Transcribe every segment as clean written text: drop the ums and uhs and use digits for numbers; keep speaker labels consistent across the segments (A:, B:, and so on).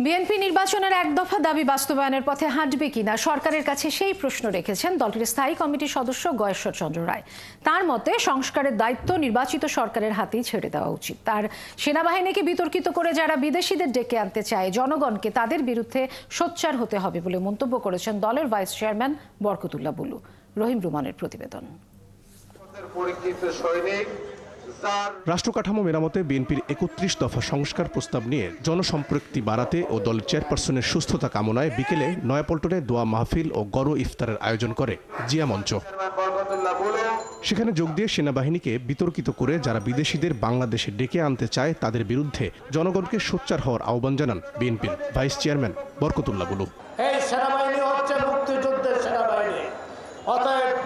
A: BNP নির্বাচনের এক দফা দাবি বাস্তবায়নের পথে হাঁটবে কিনা সরকারের কাছে সেই প্রশ্ন রেখেছেন দলটির স্থায়ী কমিটির সদস্য গয়েশ্বর চন্দ্র রায়। তার মতে সংস্কারের দায়িত্ব নির্বাচিত সরকারের হাতেই ছেড়ে দেওয়া উচিত। তার সেনাবাহিনীকে বিতর্কিত করে যারা বিদেশিদের ডেকে আনতে চায় জনগণকে তাদের বিরুদ্ধে সোচ্চার হতে হবে বলে মন্তব্য করেছেন দলের ভাইস চেয়ারম্যান বরকতুল্লাহ বুলু। রহিম রুমানের প্রতিবেদন।
B: রাষ্ট্র কাঠামো মেরামতে বিএনপির ৩১ দফা সংস্কার প্রস্তাব নিয়ে জনসম্পৃক্তি বাড়াতে ও দলের চেয়ারপারসনের সুস্থতা কামনায় বিকেলে নয়াপল্টনে দোয়া মাহফিল ও গড় ইফতারের আয়োজন করে জিয়া মঞ্চ। সেখানে যোগ দিয়ে সেনাবাহিনীকে বিতর্কিত করে যারা বিদেশিদের বাংলাদেশে ডেকে আনতে চায় তাদের বিরুদ্ধে জনগণকে সোচ্চার হওয়ার আহ্বান জানান বিএনপির ভাইস চেয়ারম্যান বরকতুল্লাহ বুলু।
C: এই সেনাবাহিনী হচ্ছে মুক্তিযুদ্ধের সেনাবাহিনী, অতএব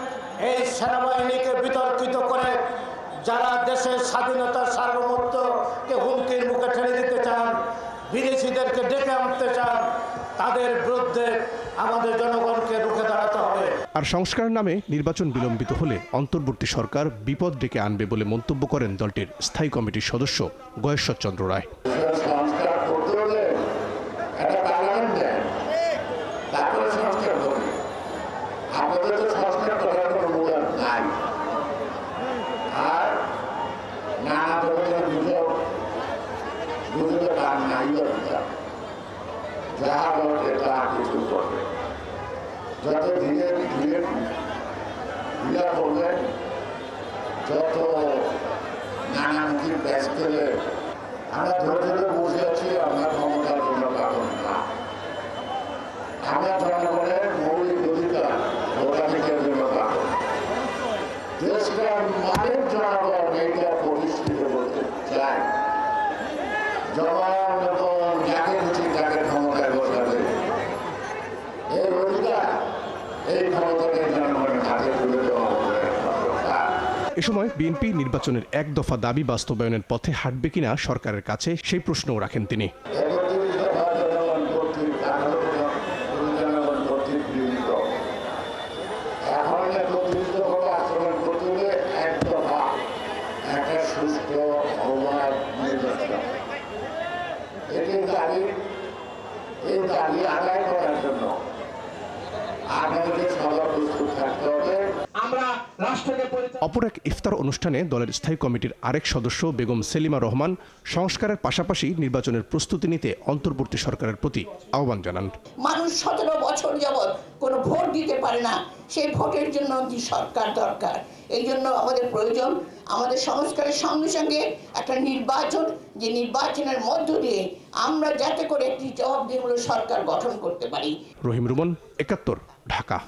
C: এই সেনাবাহিনীকে বিতর্কিত করে যারা দেশের স্বাধীনতার সার্বভৌমত্বকে হুমকির মুখে ঠেলে দিতে চান, বিদেশিদেরকে ডেকে আনতে চান, তাদের বিরুদ্ধে আমাদের জনগণকে রুখে দাঁড়াতে হবে।
B: আর সংস্কার নামে নির্বাচন বিলম্বিত হলে অন্তর্বর্তী সরকার বিপদ ডেকে আনবে বলে মন্তব্য করেন দলটির স্থায়ী কমিটির সদস্য গয়েশ্বর চন্দ্র রায়।
D: যত ধীরে ধীরে ঢিলা করবেন, যত নানামুখী ব্যাস খেলে আমরা ধরে ধরে বসে আছি, আমরা ক্ষমতার জন্য পাগল না। আমরা জনগণের মৌলিক অধিকার ভোটাধিকারের জন্য পাগল। দেশটার মানের জনগণ এইটা প্রতিষ্ঠিত করতে চায়। জনগণ এবং যাকে খুশি তাকে ক্ষমতায় বসাবে, এই অধিকার এই ক্ষমতাকে জনগণের হাতে তুলে দেওয়া হবে।
B: এ সময় বিএনপি নির্বাচনের এক দফা দাবি বাস্তবায়নের পথে হাঁটবে কিনা সরকারের কাছে সেই প্রশ্নও রাখেন তিনি।
D: এই দাবি আদায় করার জন্য আমাদের সবার প্রস্তুত থাকতে হবে।
B: অপর এক ইফতার অনুষ্ঠানে দলের স্থায়ী কমিটির আরেক সদস্য বেগম সেলিমা রহমান সংস্কারের পাশাপাশি নির্বাচনের প্রস্তুতি নিতে অন্তর্বর্তী সরকারের প্রতি আহ্বান জানান।
E: মানুষ 17 বছর যাবৎ কোনো ভোট দিতে পারে না, সেই ভোটের জন্য কি সরকার দরকার। এই জন্য আমাদের প্রয়োজন আমাদের সংস্কারের সঙ্গে সঙ্গে একটা নির্বাচন, যে নির্বাচনের মধ্য দিয়ে আমরা যাতে করে একটি জবাবদিহিমূলক সরকার গঠন করতে পারি।
B: রহিম রুমন, ৭১, ঢাকা।